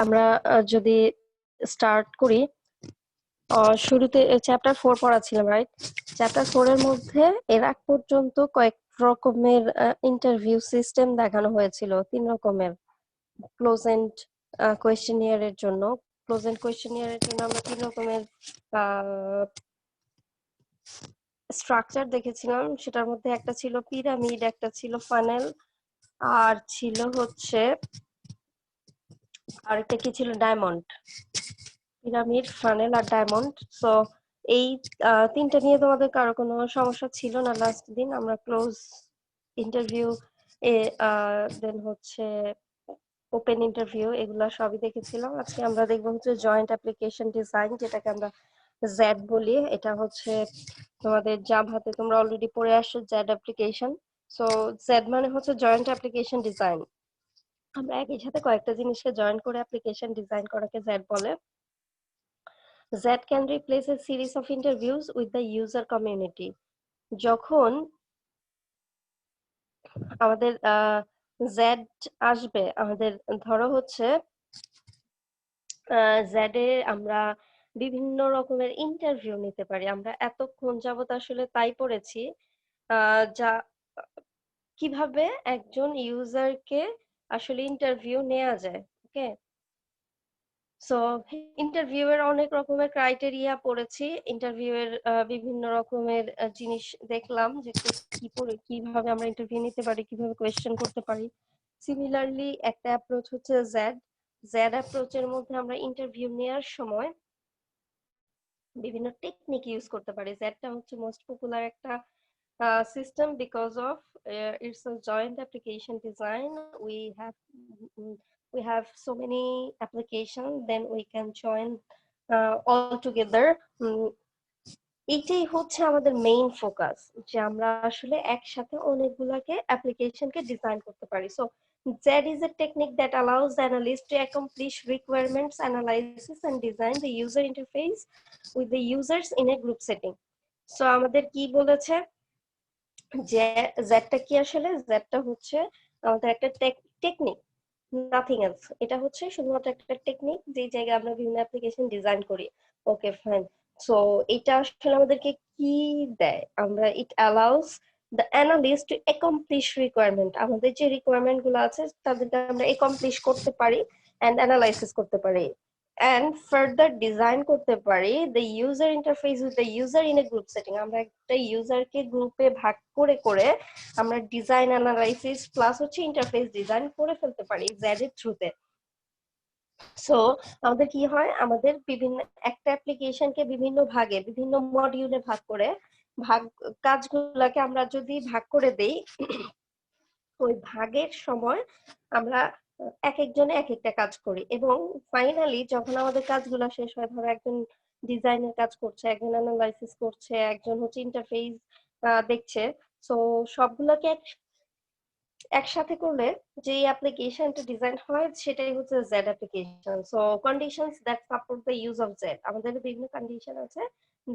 আমরা যদি স্টার্ট করি, শুরুতে চ্যাপ্টার 4 পড়াছিলাম, রাইট? চ্যাপ্টার 4 এর মধ্যে এর আগ পর্যন্ত কয়েক রকমের ইন্টারভিউ সিস্টেম দেখানো হয়েছিল, 3 রকমের। ক্লোজেন্ট কোয়েশ্চেনিয়ারের জন্য আমরা 3 রকমের স্ট্রাকচার দেখেছিলাম। সেটার মধ্যে একটা ছিল পিরামিড, একটা ছিল ফানেল, আর ছিল হচ্ছে আরেকটা কি ছিল, ডায়মন্ড। পিরামিড, ফানেল আর ডায়মন্ড। সো এই তিনটা নিয়ে তোমাদের কারো কোনো সমস্যা ছিল না? লাস্ট দিন আমরা ক্লোজ ইন্টারভিউ দেন হচ্ছে ওপেন ইন্টারভিউ, এগুলা সবই দেখেছিলাম। আজকে আমরা দেখবো হচ্ছে জয়েন্ট অ্যাপ্লিকেশন ডিজাইন, যেটাকে আমরা জেড বলি। এটা হচ্ছে তোমাদের জাভাতে তোমরা অলরেডি পড়ে আসছো, জেড অ্যাপ্লিকেশন। সো জেড মানে হচ্ছে জয়েন্ট অ্যাপ্লিকেশন ডিজাইন। আমরা একই সাথে কয়েকটা জিনিসকে জয়েন করে অ্যাপ্লিকেশন ডিজাইন করাকে জেড বলে। Z can replace a series of interviews with the user community. যখন আমাদের Z আসবে, আমাদের ধরো হচ্ছে Z এ আমরা বিভিন্ন রকমের ইন্টারভিউ নিতে পারি। আমরা এতক্ষণ যাবত আসলে তাই পড়েছি, যা কিভাবে একজন ইউজারকে আসলে ইন্টারভিউ নেওয়া যায়। ওকে, সো ইন্টারভিউ এর অনেক রকমের ক্রাইটেরিয়া পড়েছি। ইন্টারভিউ এর বিভিন্ন রকমের জিনিস দেখলাম, যে কিভাবে আমরা ইন্টারভিউ নিতে পারি, কিভাবে কোয়েশ্চেন করতে পারি। সিমিলারলি একটা অ্যাপ্রোচ হচ্ছে জেড অ্যাপ্রোচের মধ্যে আমরা ইন্টারভিউ নেওয়ার সময় বিভিন্ন টেকনিক ইউজ করতে পারি। জেডটা হচ্ছে মোস্ট পপুলার একটা system because of it's a joint application design. We have so many applications, then we can join all together. এটাই হচ্ছে আমাদের মেইন ফোকাস, যে আমরা আসলে একসাথে অনেকগুলোকে অ্যাপ্লিকেশনকে ডিজাইন করতে পারি। So Z is a technique that allows the analyst to accomplish requirements analysis and design the user interface with the users in a group setting. So আমাদের কি বলেছে, যে জেডটা কি, আসলে জেডটা হচ্ছে আমাদের একটা টেকনিক, নাথিং এলস। এটা হচ্ছে শুধুমাত্র একটা টেকনিক, যে জায়গায় আমরা বিভিন্ন অ্যাপ্লিকেশন ডিজাইন করি। ওকে, ফাইন। সো এটা আসলে আমাদেরকে কি দেয়, আমরা it allows the analyst two accomplish requirement. আমাদের যে রিকোয়ারমেন্ট গুলো আছে তাদেরকে আমরা অ্যাকমপ্লিশ করতে পারি এন্ড অ্যানালাইসিস করতে পারি and further ডিজাইন করতে পারি the user interface with the user in a group setting. আমরা একটা ইউজারকে গ্রুপে ভাগ করে করে আমরা ডিজাইন অ্যানালাইসিস প্লাস হচ্ছে ইন্টারফেস ডিজাইন করে ফেলতে পারি জেড এর থ্রুতে। সো আমাদের কি হয়, আমাদের বিভিন্ন একটা অ্যাপ্লিকেশনকে বিভিন্ন ভাগে, বিভিন্ন মডিউলে ভাগ করে কাজগুলোকে আমরা যদি ভাগ করে দেই, ওই ভাগের সময় আমরা এক একজনে এক একটা কাজ করি, এবং ফাইনালি যখন আমাদের কাজগুলো শেষ হয়, ধরো একজন ডিজাইনের কাজ করছে, একজন অ্যানালাইসিস করছে, একজন হচ্ছে ইন্টারফেস দেখছে। সো সবগুলোকে একসাথে করলে যে অ্যাপ্লিকেশনটা ডিজাইন হয় সেটাই হচ্ছে Z application. So conditions that support the use of Z, আমাদের বিভিন্ন কন্ডিশন আছে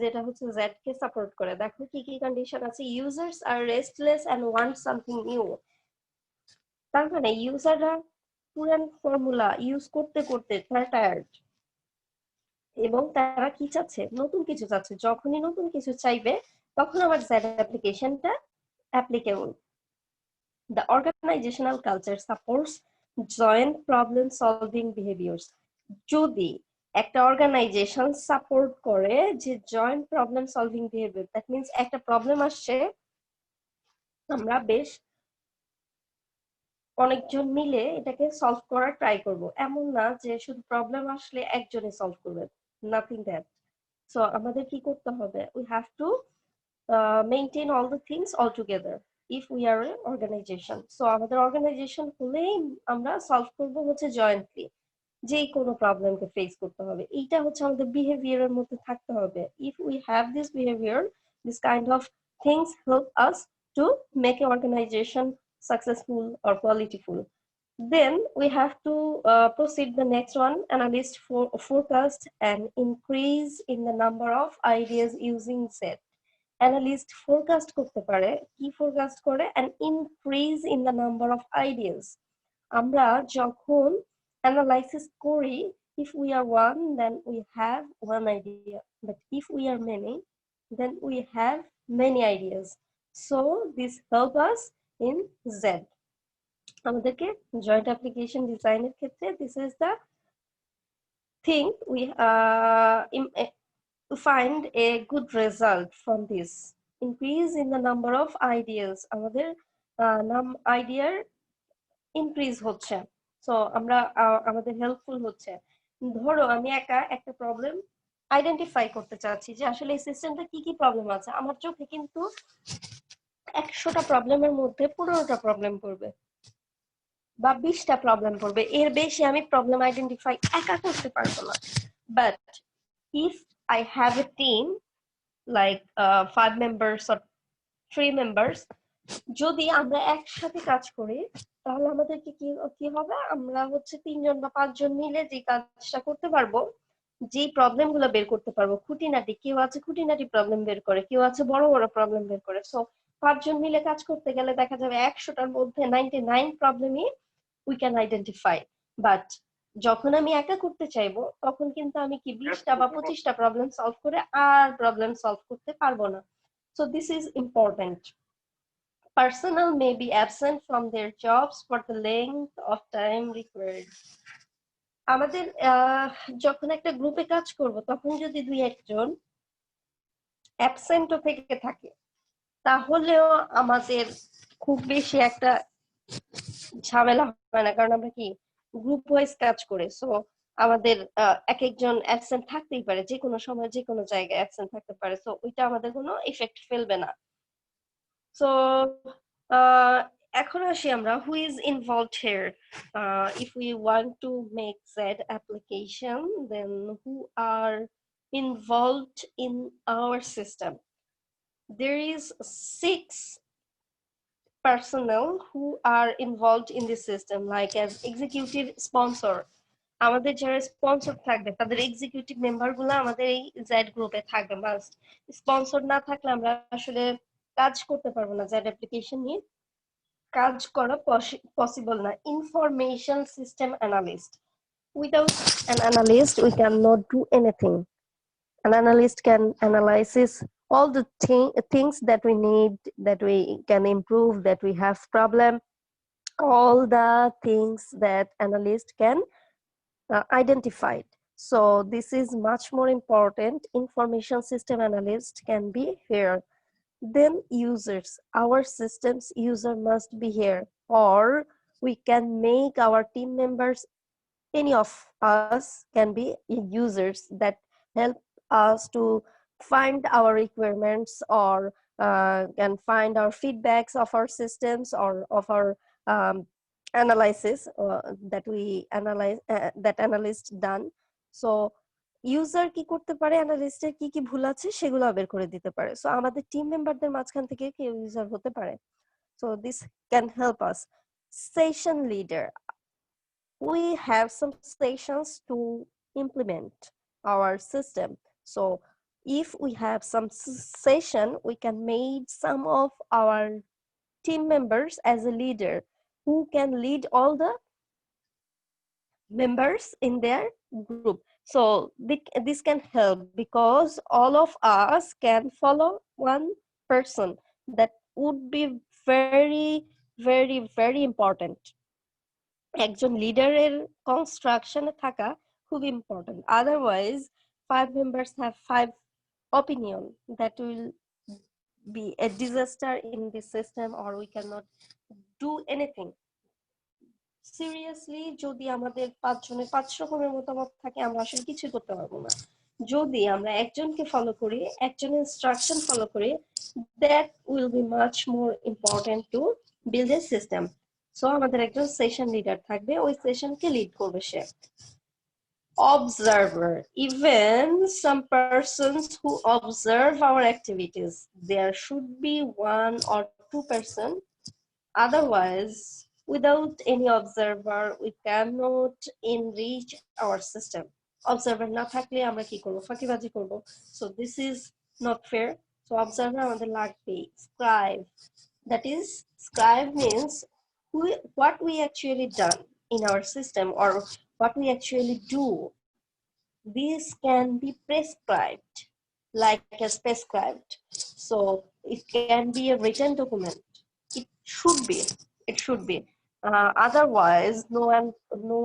যেটা হচ্ছে জেড কে সাপোর্ট করে। দেখো কি কি কন্ডিশন আছে। Users are restless and want something new. তার মানে ইউজাররা পুরান ফর্মুলা ইউজ করতে করতে তারা টায়ার্ড, এবং তারা কি চাচ্ছে, নতুন কিছু চাচ্ছে। যখনই নতুন কিছু চাইবে তখন আমার জেড অ্যাপ্লিকেশনটা applicable. The organizational culture supports joint problem solving behaviors. যদি একটা অর্গানাইজেশন সাপোর্ট করে যে joint problem solving behaviour, that means একটা প্রবলেম আসছে, আমরা বেশ অনেকজন মিলে এটাকে সলভ করার ট্রাই করব। এমন না যে শুধু প্রবলেম আসলে একজনে সলভ করবে, নাথিং দ্যাট। সো আমাদের কি করতে হবে, we have to maintain all the things all together if we are a organization. So আমাদের অর্গানাইজেশন হলেই আমরা সলভ করব হচ্ছে জয়েন্টলি, যে কোনো প্রবলেমকে ফেস করতে হবে। এইটা হচ্ছে আমাদের বিহেভিয়ারের মধ্যে থাকতে হবে। If we have this behaviour, this kind of things help us to make a organization successful or qualityful. Then we have to proceed the next one. Analyst forecast an increase in the number of ideas using set. Analyst forecast করতে পারে, কি forecast করে, an increase in the number of ideas. আমরা যখন analysis করি, if we are one, then we have one idea, but if we are many, then we have many ideas. So this help us in Z. আমাদেরকে joint application ডিজাইনের ক্ষেত্রে this is the thing we find a good result from this. Increase in the number of ideas, আমাদের আইডিয়ার increase হচ্ছে, so আমরা আমাদের helpful হচ্ছে। ধরো আমি একা একটা প্রবলেম আইডেন্টিফাই করতে চাচ্ছি যে আসলে এই সিস্টেমটা কি কি প্রবলেম আছে, আমার চোখে কিন্তু 100টা প্রবলেমের মধ্যে 15টা প্রবলেম পড়বে বা 20টা প্রবলেম পড়বে, এর বেশি আমি প্রবলেম আইডেন্টিফাই একা করতে পারবো না। But if I have a team like 5 members or 3 members, যদি আমরা একসাথে কাজ করি তাহলে আমাদেরকে কি কি হবে, আমরা হচ্ছে 3জন বা 5জন মিলে যে কাজটা করতে পারবো, যে প্রবলেমগুলো বের করতে পারবো খুঁটিনাটি, কেউ আছে খুঁটিনাটি প্রবলেম বের করে, কেউ আছে বড় বড় প্রবলেম বের করে। সো 5জন মিলে কাজ করতে গেলে দেখা যাবে 100টার মধ্যে 99 প্রবলেমই উই ক্যান আইডেন্টিফাই। বাট যখন আমি একা করতে চাইবো তখন কিন্তু আমি কি 20টা বা 25টা প্রবলেম সলভ করে আর প্রবলেম সলভ করতে পারবো না। So this is important. Personnel may be absent from their jobs for the length of time required. আমাদের যখন একটা গ্রুপে কাজ করব তখন যদি 2-1জন অ্যাবসেন্টও থেকে থাকে তাহলেও আমাদের খুব বেশি একটা ঝামেলা হয় না, কারণ আমরা কি গ্রুপ ওয়াইজ কাজ করে। সো আমাদের এক একজন অ্যাবসেন্ট থাকতেই পারে, যে কোনো সময় যে কোনো জায়গায় অ্যাবসেন্ট থাকতে পারে, সো ওইটা আমাদের কোনো ইফেক্ট ফেলবে না। সো এখন আসি আমরা who is involved here. If we want to make Z application, then who are involved in our system? There is 6 personnel who are involved in the system, like as executive sponsor. আমাদের যারা sponsor থাকবে তাদের executive member গুলো আমাদের এই Z গ্রুপে থাকবে must. Sponsor না থাকলে আমরা আসলে কাজ করতে পারবো না, জেড অ্যাপ্লিকেশন নিয়ে কাজ করা পসিবল না। Information system analyst, without an analyst we cannot do anything. An analyst can analyze all the things that we need, that we can improve, that we have problem, all the things that analyst can identify. So this is much more important. Information system analyst can be here. Then users, our system's user must be here, or we can make our team members, any of us can be users that help us to find our requirements, or can find our feedbacks of our systems or of our analysis that we analyze, that analyst done. So user কি করতে পারে, অ্যানালিস্টের কি কি ভুল আছে সেগুলো বের করে দিতে পারে। সো আমাদের টিম মেম্বারদের মাঝখান থেকে কেউ ইউজার হতে পারে। So this can help us. Session leader, we have some sessions to implement our system. So if we have some session, we can make some of our team members as a leader who can lead all the members in their group. So this can help because all of us can follow one person. That would be very very important. একজন লিডারের কনস্ট্রাকশনে থাকা খুব important, otherwise 5 members have 5 opinion, that will be a disaster in the system, or we cannot do anything. Seriously যদি আমাদের 5 জনের 5 রকমের মতামত থাকে আমরা আসলে কিছু করতে পারবো না। যদি আমরা একজনকে ফলো করি, একজনের ইনস্ট্রাকশন ফলো করি, that will be much more important to build a system. So আমাদের একজন সেশন লিডার থাকবে, ওই সেশনকে লিড করবে সে। Observer, even some persons who observe our activities, there should be 1 or 2 person, otherwise without any observer we cannot enrich our system. Observer না থাকলে আমরা কি করব, ফাঁকিবাজি করব। So this is not fair. So observer আমাদের লাগবে। Scribe, that is, scribe means what we actually done in our system, or what we actually do. This can be prescribed like as prescribed. So it can be a written document. It should be. It should be. Otherwise, no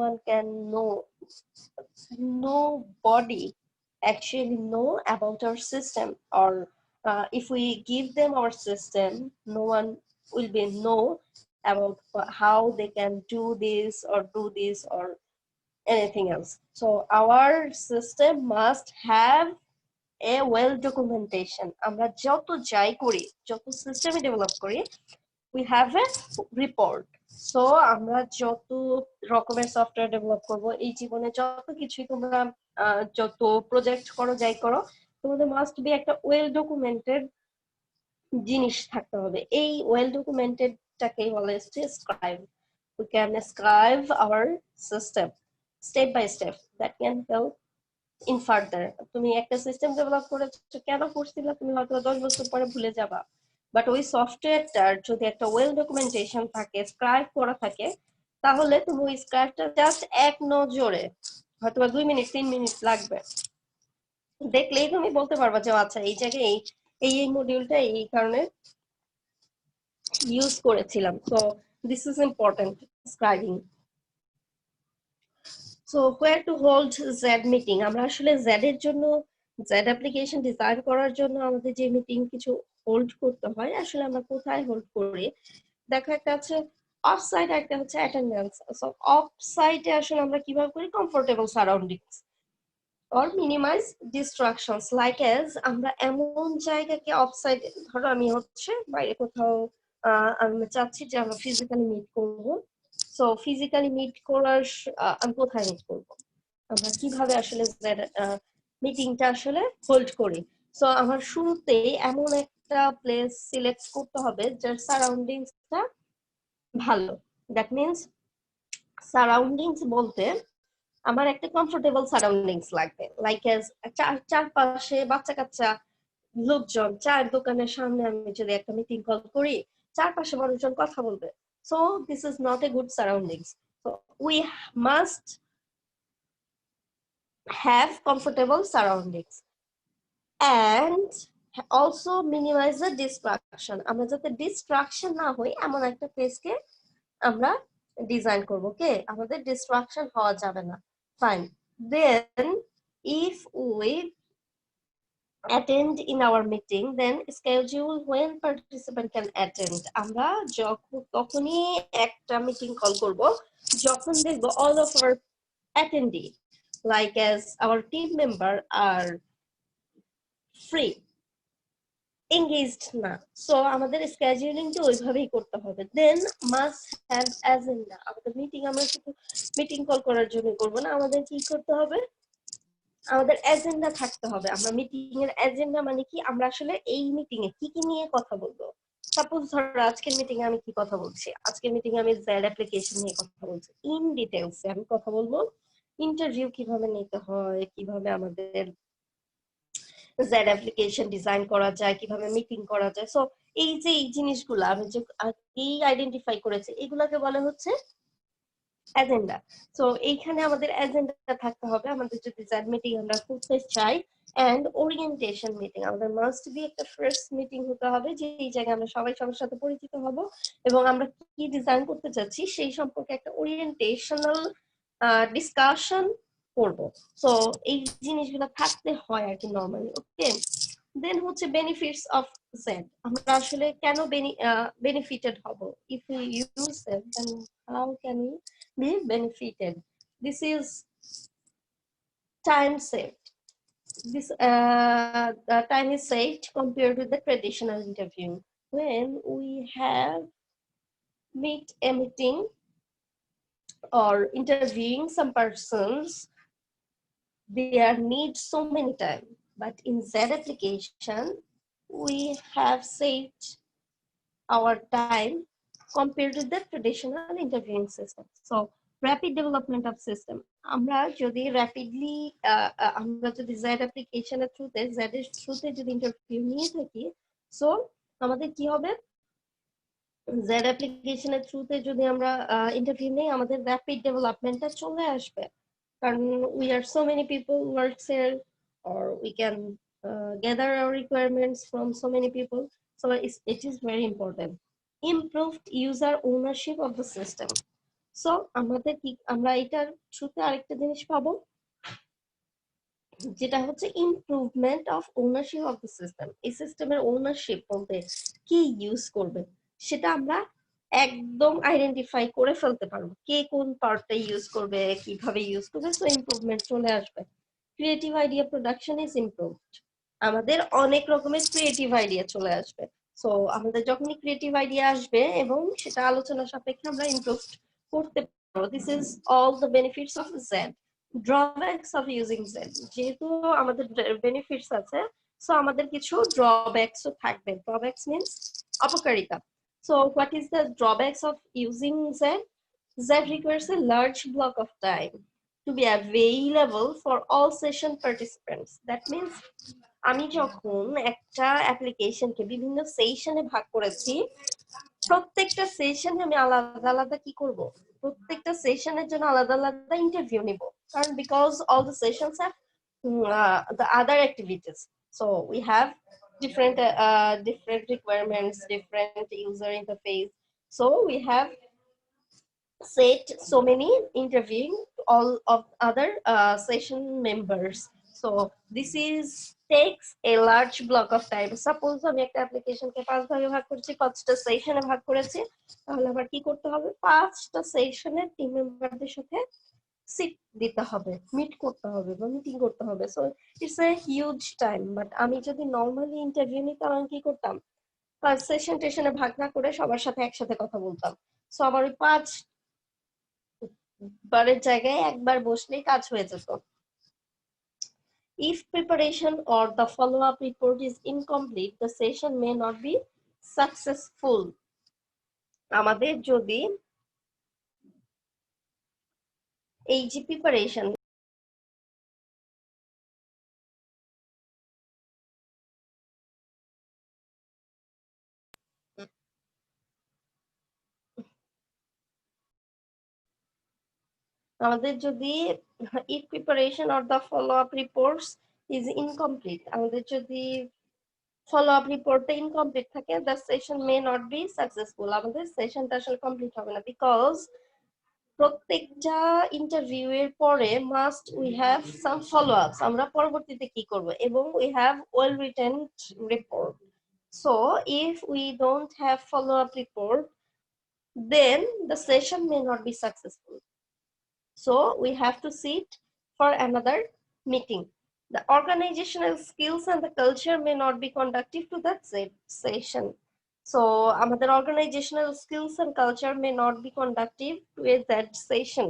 one can know. Nobody actually know about our system, or if we give them our system, no one will be know about how they can do this or do this or anything else. So our system must have a well documentation. আমরা যত যাই করি, যত সিস্টেমে develop করি, we have a report. So আমরা যত রকমের সফটওয়্যার ডেভেলপ করব এই জীবনে, যত কিছুই তোমরা যত প্রজেক্ট করো যাই করো, তোমাদের মাস্ট বি একটা ওয়েল ডকুমেন্টেড জিনিস থাকতে হবে। এই ওয়েল ডকুমেন্টেডটাকেই বলে scribe. We can scribe our system step by step that can help in further. তুমি একটা সিস্টেম ডেভেলপ করেছো, কেন করছিলা তুমি হয়তো 10 বছর পরে ভুলে যাবা, বাট ওই সফটওয়্যারটার যদি একটা ওয়েল ডকুমেন্টেশন থাকে, স্ক্রাইব করা থাকে, তাহলে তুমি ওই স্ক্রাইবটা জাস্ট এক নজরে, হয়তো 2 মিনিট 3 মিনিট লাগবে, দেখলেই তুমি বলতে পারবা যে আচ্ছা এই জায়গায় এই মডিউলটা এই কারণে ইউজ করেছিলাম। So this is important, scribing. So where to hold Z meeting, আমরা আসলে জেড এর জন্য, জেড অ্যাপ্লিকেশন ডিজাইন করার জন্য আমাদের যে মিটিং কিছু হোল্ড করতে হয়, আসলে আমরা কোথায় হোল্ড করি? দেখো, একটা আছে অফ সাইট, একটা হচ্ছে অ্যাটেন্ডেন্স। সো অফ সাইটে আসলে আমরা কিভাবে করি? Comfortable surroundings or minimize distractions, like as আমরা এমন জায়গাকে অফ সাইট, ধরো আমি হচ্ছে বাইরে কোথাও, আমি চাচ্ছি যে আমরা ফিজিক্যালি মিট করব। সো ফিজিক্যালি মিট করার আমি কোথায় মিট করব, আমরা কিভাবে আসলে মিটিংটা আসলে হোল্ড করি? সো আমার শুরুতেই এমন একটা প্লেস সিলেক্ট করতে হবে যার সারাউন্ডিংসটা ভালো। দ্যাট মিনস সারাউন্ডিংস বলতে আমার একটা কমফোর্টেবল সারাউন্ডিংস লাগবে, লাইক এজ চারপাশে বাচ্চা কাচ্চা লোকজন, চায়ের দোকানের সামনে আমি যদি একটা মিটিং কল করি, চারপাশে মানুষজন কথা বলবে। So this is not a good surroundings. So we must have comfortable surroundings and also minimise the distraction. আমরা যাতে ডিস্ট্রাকশন না হই এমন একটা প্লেসকে আমরা ডিজাইন করবো। ওকে, আমাদের ডিস্ট্রাকশন হওয়া যাবে না। Fine. Then if we attend in our meeting, then schedule when participant can attend. আমরা তখনই একটা মিটিং কল করব যখন দেখবো all of our attendee, like as our team member are free, engaged না। সো আমাদের স্কেডিউলিংটা ওইভাবেই করতে হবে। দেন মাস্ট হ্যাভ এজেন্ডা। আমাদের মিটিং আমরা শুধু মিটিং কল করার জন্য করবো না, আমাদের কি করতে হবে? আমাদের এজেন্ডা থাকতে হবে। আমরা মিটিং এর এজেন্ডা মানে কি, আমরা আসলে এই মিটিং এ কি কি নিয়ে কথা বলবো। সাপোজ ধরো আজকের মিটিং এ আমি কি কথা বলছি, আজকের মিটিং এ আমি জেড অ্যাপ্লিকেশন নিয়ে কথা বলছি। ইন ডিটেইলস আমি কথা বলবো ইন্টারভিউ কিভাবে নিতে হয়, কিভাবে আমাদের জেড অ্যাপ্লিকেশন ডিজাইন করা যায়, কিভাবে মিটিং করা যায়। সো এই যে এই জিনিসগুলো আমি যে আইডেন্টিফাই করেছি, এগুলাকে বলে হচ্ছে এজেন্ডা। সো এইখানে আমাদের এজেন্ডা থাকতে হবে। আমাদের যদি জেড মিটিং আমরা করতে চাই, এন্ড ওরিয়েন্টেশন মিটিং, আমাদের মাস্ট বি একটা ফার্স্ট মিটিং হতে হবে যে এই জায়গায় আমরা সবাই সবার সাথে পরিচিত হব এবং আমরা কি ডিজাইন করতে চাচ্ছি সেই সম্পর্কে একটা ওরিয়েন্টেশনাল ডিসকাশন করব। সো এই জিনিসগুলো থাকতে হয় আর কি নরমালি। ওকে, দেন হচ্ছে বেনিফিটস অফ জেড। আমরা আসলে কেন বেনিফিটেড হব? If you use Z, then how can you be benefited? This is time saved. The time is saved compared with the traditional interview. When we have a meeting or interviewing some persons, there need so many time. But in Z application, we have saved our time compared with the traditional interviewing system. So rapid development of system, আমরা যদি rapidly আমরা যদি Z অ্যাপ্লিকেশনের থ্রুতে, Z এর থ্রুতে যদি interview নিয়ে থাকি, সো আমাদের কি হবে? জেড অ্যাপ্লিকেশনের থ্রুতে যদি আমরা ইন্টারভিউ নেই, আমাদের র্যাপিড ডেভেলপমেন্টটা চলে আসবে। And we are so many people works here, or we can gather our requirements from so many people. So it is very important. Improved user ownership of the system. So আমাদের কি আমরা এটার থ্রুতে আরেকটা জিনিস পাবো, যেটা হচ্ছে improvement of ownership of the system. এই সিস্টেমের ওনারশিপ বলতে কি ইউজ করবে সেটা আমরা একদম আইডেন্টিফাই করে ফেলতে পারবো, কে কোন পার্টটা ইউজ করবে, কিভাবে ইউজ করবে। সো ইমপ্রুভমেন্ট চলে আসবে। Creative idea production is improved. আমাদের অনেক রকমের ক্রিয়েটিভ আইডিয়া চলে আসবে। সো আমাদের যখনই ক্রিয়েটিভ আইডিয়া আসবে এবং সেটা আলোচনা সাপেক্ষে আমরা ইমপ্রুভ করতে পারবো। This is all the benefits of Z. Drawbacks of using Z, যেহেতু আমাদের বেনিফিটস আছে, সো আমাদের কিছু ড্রব্যাকসও থাকবে। ড্রব্যাকস মিন্স অপকারিতা। So what is the drawbacks of using Z? Z requires a large block of time to be available for all session participants. That means আমি যখন একটা অ্যাপ্লিকেশনকে বিভিন্ন সেশনে ভাগ করেছি, প্রত্যেকটা সেশনে আমি আলাদা আলাদা কি করব, প্রত্যেকটা সেশনের জন্য আলাদা আলাদা ইন্টারভিউ নিব। কারণ because all the sessions have the other activities, so we have different requirements, different user interface, so we have set so many interviewing all of other session members. So this is takes a large block of time. Suppose আমি একটা application কে 5 ভাগে ভাগ করেছি, 5টা সেশনে ভাগ করেছি, তাহলে আমার কি করতে হবে, 5টা সেশনের টিম মেম্বারদের সাথে সিট দিতে হবে, মিট করতে হবে বা মিটিং করতে হবে। So it's a huge time. But আমি যদি নর্মালি ইন্টারভিউ নিতাম, আমি কি করতাম, সেশন টেশনে ভাগ না করে সবার সাথে একসাথে কথা বলতাম। সো আমার ওই 5 বারের জায়গায় একবার বসলেই কাজ হয়ে যেত। If preparation or the follow-up report is incomplete, the session may not be successful. আমাদের যদি এই যে প্রিপারেশন, আমাদের যদি if preparation or the follow-up reports is incomplete, আমাদের যদি follow-up রিপোর্টটা ইনকমপ্লিট থাকে, the session may not be successful, আমাদের সেশনটা আসলে কমপ্লিট হবে না। বিকজ প্রত্যেকটা ইন্টারভিউ এর পরে must we have some follow আপস, আমরা পরবর্তীতে কি করব, এবং we have well written report. So if we don't have follow up report, then the session may not be successful. So we have to sit for another meeting. The organizational skills and the culture may not be conducive to that session. So আমাদের organizational skills and culture may not be conducive to that session.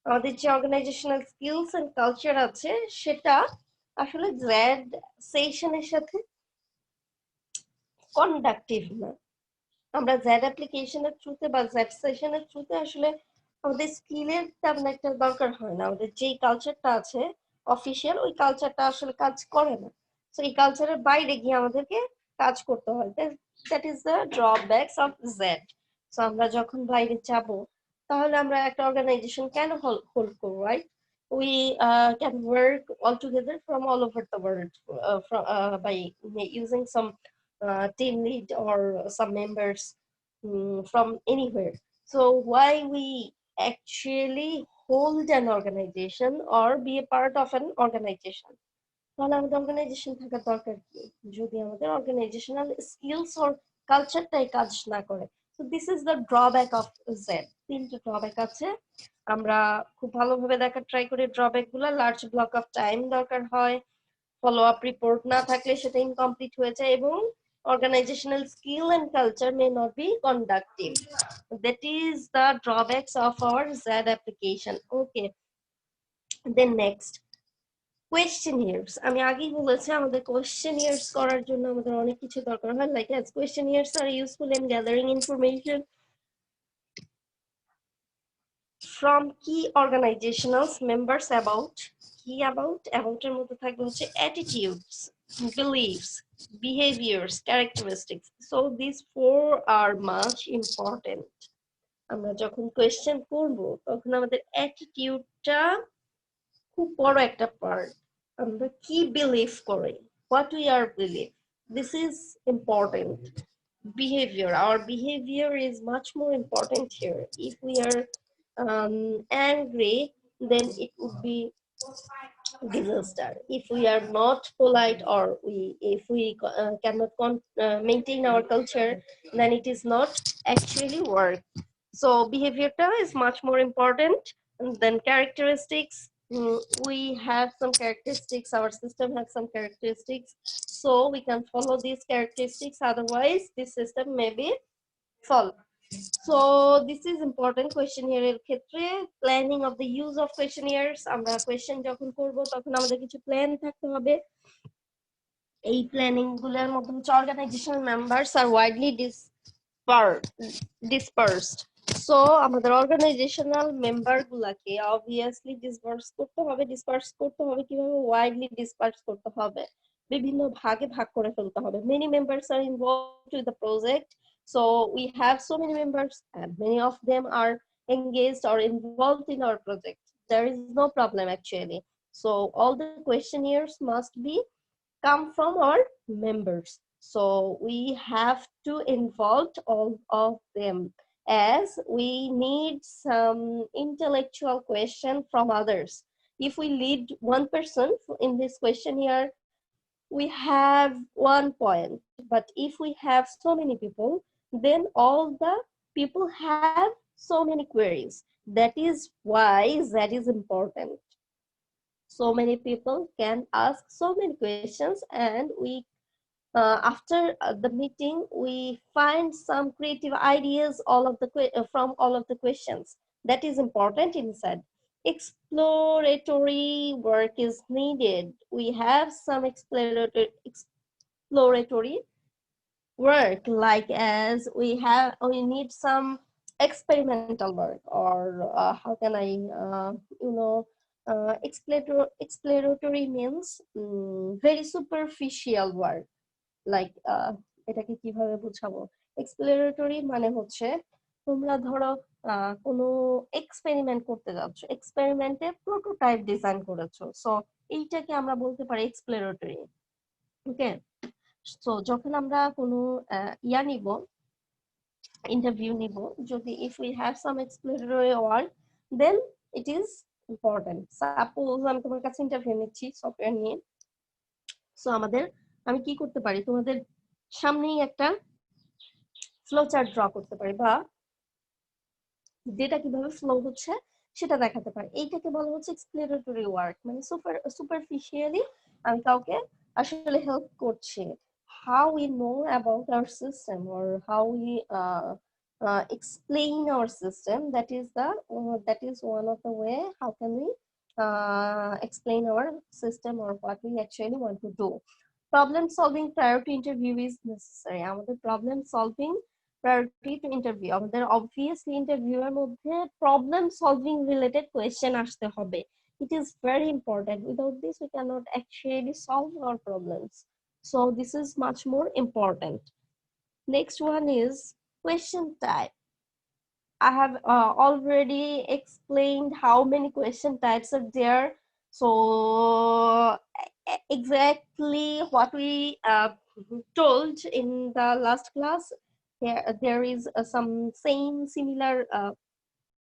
আমাদের যে organisational skills and culture আছে সেটা আসলে Z সেশনের সাথে conductive না। আমরা জেড অ্যাপ্লিকেশনের থ্রুতে বা জেড সেশনের থ্রুতে আসলে আমাদের স্কিলের তেমন একটা দরকার হয় না। আমাদের যেই কালচারটা আছে অফিসিয়াল, ওই কালচারটা আসলে কাজ করে না। সো এই কালচারের বাইরে গিয়ে আমাদেরকে কাজ করতে হয়। That is the drawbacks of Z. So আমরা যখন বাইরে যাব, তাহলে আমরা একটা অর্গানাইজেশন কেন হোল্ড করবো, right? We can work all together from all over the world by using some team lead or some members from anywhere. So why we actually hold an organization or be a part of an organization? তাহলে আমাদের organisation থাকার দরকার কি যদি আমাদের organisational skills or কালচারটাই কাজ না করে? So this is the drawback of Z. 3টা ড্রব্যাক আছে, আমরা খুব ভালোভাবে দেখার ট্রাই করি। ড্রব্যাক গুলো, লার্জ ব্লক অফ টাইম দরকার হয়, ফলো আপ রিপোর্ট না থাকলে সেটা ইনকমপ্লিট হয়ে যায়, এবং organizational skill and culture may not be conductive. That is the drawbacks of our Z application. Okay, then next, questionnaires. আমি আগেই বলেছি আমাদের questionnaires করার জন্য আমাদের অনেক কিছু দরকার হয়, like as questionnaires are useful in gathering information from key organizational members about about এর মধ্যে থাকবে হচ্ছে attitudes, beliefs, behaviors, characteristics. So these 4 are much important. আমরা যখন কোয়েশ্চেন করব তখন আমাদের অ্যাটিটিউডটা খুব বড় একটা পার্ট। আমরা কি বিলিভ করি, what we are believe, this is important. Behavior, our behavior is much more important here. If we are angry, then it would be disaster. If we are not polite, or if we cannot maintain our culture, then it is not actually work. So behavior is much more important than characteristics. We have some characteristics, our system has some characteristics, so we can follow these characteristics, otherwise this system may be fall. So this is important questionnaire এর ক্ষেত্রে planning of the use of questionnaires. আমরা question যখন করব তখন আমাদের কিছু plan থাকতে হবে। এই প্ল্যানিং গুলোর মধ্যে হচ্ছে organizational members are widely dispersed. So আমাদের organizational member গুলাকে obviously disperse করতে হবে কিভাবে, widely disperse করতে হবে, বিভিন্ন ভাগে ভাগ করে ফেলতে হবে। Many members are involved with the project, so we have so many members and many of them are engaged or involved in our project. There is no problem actually. So all the questionnaires must be come from our members. So we have to involve all of them, as we need some intellectual question from others. If we lead one person in this questionnaire, we have 1 point. But if we have so many people, then all the people have so many queries. That is why that is important. So many people can ask so many questions, and we after the meeting we find some creative ideas from all of the questions. That is important inside. Exploratory work is needed. We have some exploratory work, like as we need some experimental work, or how can I you know exploratory means very superficial work, like এটাকে কিভাবে বুঝাবো, exploratory মানে হচ্ছে তোমরা ধরো কোনো experiment করতে যাচ্ছ, এক্সপেরিমেন্টে প্রোটোটাইপ ডিজাইন করেছো, সো এইটাকে আমরা বলতে পারি এক্সপ্লোরেটরি। ওকে, সো যখন আমরা কোনো নিব, ইন্টারভিউ নিব, যদি if we have some exploratory work, then it is important. Suppose আমি তোমার কাছে ইন্টারভিউ নিচ্ছি সফটওয়্যার নিয়ে, সো আমি কি করতে পারি, তোমাদের সামনেই একটা ফ্লো চার্ট ড্র করতে পারি, বা ডেটা কিভাবে ফ্লো হচ্ছে সেটা দেখাতে পারি। এইটাকে বলা হচ্ছে এক্সপ্লোরেটরি ওয়ার্ক, মানে সুপারফিশিয়ালি আমি কাউকে আসলে হেল্প করছি। How we know about our system, or how we explain our system, that is one of the way how can we explain our system, or what we actually want to do. Problem solving prior to interview is necessary. আমাদের problem solving priority to interview, আমাদের obviously interview এর মধ্যে problem solving related question আসতে হবে. It is very important. Without this we cannot actually solve our problems. So this is much more important. Next one is question type. I have already explained how many question types are there. So exactly what we told in the last class, there is some similar